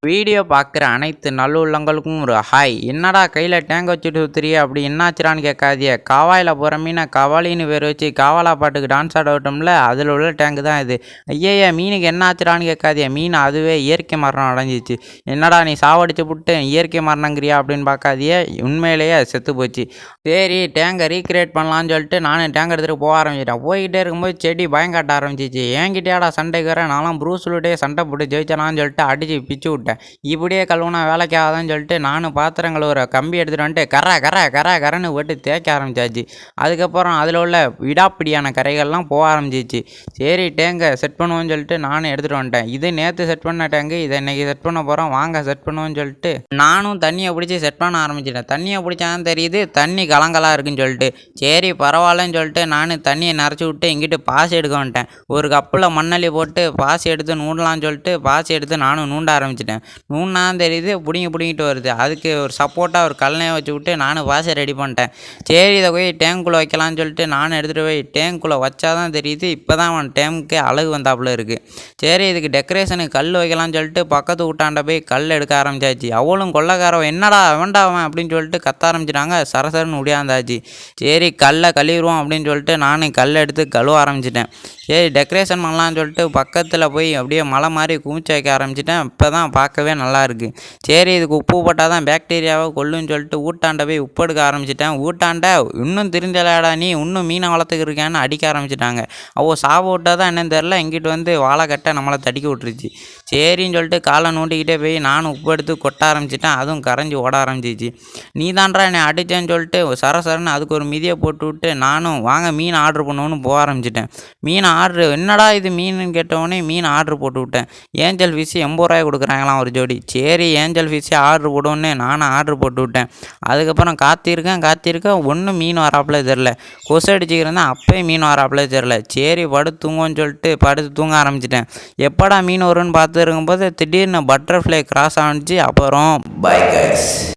Video பார்க்குற அனைத்து நல்லுள்ளங்களுக்கும் ஒரு ஹாய். என்னடா கையில் டேங்க் வச்சுட்டு சுற்றுறிய அப்படி என்னாச்சுறான்னு கேட்காதிய. காவாயில் போகிற மீனை கவாலின்னு பேர் வச்சு காவாலா பாட்டுக்கு டான்ஸ் ஆட விட்டோம்ல, அதில் உள்ள டேங்கு தான் இது. ஐயா மீனுக்கு என்னாச்சுறான்னு கேட்காதிய. மீன் அதுவே இயற்கை மரணம் அடைஞ்சிச்சு. என்னடா நீ சாவடிச்சு விட்டு இயற்கை மரணங்கிறியா அப்படின்னு பார்க்காதிய, உண்மையிலேயே செத்து போச்சு. சரி டேங்கை ரீக்ரியேட் பண்ணலான்னு சொல்லிட்டு நானும் டேங்க் எடுத்துகிட்டு போக ஆரம்பிச்சிட்டேன். போய்கிட்டே இருக்கும்போது செடி பயம் காட்ட ஆரம்பிச்சிச்சு. என்கிட்டயாடா சண்டைக்கு வர, நானும் ப்ரூஸ்லுட்டே சண்டை போட்டு ஜெயிச்சலான்னு சொல்லிட்டு அடிச்சு பிச்சு விட்டேன். இப்படியே கழுவுனா வேலைக்கு ஆகாதான்னு சொல்லிட்டு நானும் பாத்திரங்கள் ஒரு கம்பி எடுத்துகிட்டு வந்துட்டு கரன்னு போட்டு தேய்க்க ஆரம்பிச்சாச்சு. அதுக்கப்புறம் அதில் உள்ள விடாப்பிடியான கரைகள்லாம் போக ஆரம்பிச்சிச்சு. சரி டேங்கை செட் பண்ணுவோன்னு சொல்லிட்டு நானும் எடுத்துகிட்டு வந்துட்டேன். இது நேற்று செட் பண்ண டேங்கு, இதை இன்றைக்கி செட் பண்ண போகிறோம், வாங்க செட் பண்ணுவோன்னு சொல்லிட்டு நானும் தண்ணியை பிடிச்சி செட் பண்ண ஆரம்பிச்சிட்டேன். தண்ணியை பிடிச்சாதான் தெரியுது தண்ணி கலங்கலாக இருக்குன்னு சொல்லிட்டு. சரி பரவாயில்லன்னு சொல்லிட்டு நான் தண்ணியை நிறச்சி விட்டு இங்கிட்டு பாசி எடுக்க வந்துட்டேன். ஒரு கப்பில் மண்ணள்ளி போட்டு பாசி எடுத்து நூண்டலான்னு சொல்லிட்டு பாசி எடுத்து நானும் நூண்ட ஆரம்பிச்சிட்டேன். நூன்னாதான் தெரியுது பிடிங்கிட்டு வருது. அதுக்கு ஒரு சப்போர்ட்டாக ஒரு கல்லையை வச்சு விட்டு நானும் பாசி ரெடி பண்ணிட்டேன். சரி இதை போய் டேங்க்குள்ளே வைக்கலான்னு சொல்லிட்டு நானும் எடுத்துகிட்டு போய் டேங்க்குள்ளே வச்சாதான் தெரியுது இப்போ தான் அவன் டேங்க்கு அழகு வந்தாப்புல இருக்குது. சரி இதுக்கு டெக்கரேஷனுக்கு கல் வைக்கலான்னு சொல்லிட்டு பக்கத்து வீட்டாண்ட போய் கல் எடுக்க ஆரம்பிச்சாச்சு. அவளும் கொள்ளக்காரவன் என்னடா வேண்டாவன் அப்படின்னு சொல்லிட்டு கத்த ஆரம்பிச்சிட்டாங்க. சரசரன்னு உடையாந்தாச்சு. சரி கல்லை கழுவிடுவோம் அப்படின்னு சொல்லிட்டு நானும் கல் எடுத்து கழுவ ஆரம்பிச்சிட்டேன். சரி டெக்கரேஷன் பண்ணலான்னு சொல்லிட்டு பக்கத்தில் போய் அப்படியே மலை மாதிரி குமிச்சு வைக்க ஆரம்பிச்சிட்டேன். இப்போ தான் பார்க்கவே நல்லா இருக்குது. சரி இதுக்கு உப்பு போட்டால் தான் பாக்டீரியாவை கொல்லுன்னு சொல்லிட்டு ஊட்டாண்ட போய் உப்பு எடுக்க ஆரம்பிச்சிட்டேன். ஊட்டாண்ட இன்னும் தெரிஞ்சலாடா நீ இன்னும் மீனை வளர்த்துக்கு இருக்கான்னு அடிக்க ஆரம்பிச்சிட்டாங்க. சாவ விட்டால் தான் என்னன்னு தெரில, இங்கிட்டு வந்து வாழை கட்டை நம்மளை தடிக்க விட்டுருச்சு. சரின்னு சொல்லிட்டு காலை நோண்டிக்கிட்டே போய் நானும் உப்பு எடுத்து கொட்ட ஆரம்பிச்சிட்டேன். அதுவும் கரைஞ்சி ஓட ஆரம்பிச்சிச்சு. நீ தான்டா என்னை அடித்தேன்னு சொல்லிட்டு சரசரன்னு அதுக்கு ஒரு மிதியை போட்டு விட்டு நானும் வாங்க மீன் ஆர்டர் பண்ணுவோன்னு போக ஆரம்பிச்சிட்டேன். மீன் ஆர்டரு என்னடா இது மீனுன்னு கேட்டவுடனே மீன் ஆர்டர் போட்டு விட்டேன். ஏஞ்சல் ஃபிஷ் 80 ரூபாய் கொடுக்குறாங்களாம் ஒரு ஜோடி. சரி ஏஞ்சல் ஃபிஷ்ஷை ஆர்டர் போடுவோன்னு நானும் ஆர்டர் போட்டு விட்டேன். அதுக்கப்புறம் காத்திருக்கேன் ஒன்றும் மீன் வராப்பில் தெரில. கொசு அடிச்சுக்கிறேன் அப்போயே மீன் வராப்பில் தெரில. சரி படுத்து தூங்குவோன்னு சொல்லிட்டு படுத்து தூங்க ஆரம்பிச்சிட்டேன். எப்படா மீன் வரும்னு பார்த்து இருக்கும்போது திடீர்னு பட்டர்ஃப்ளை கிராஸ் ஆனிச்சு. அப்புறம் பை கைஸ்.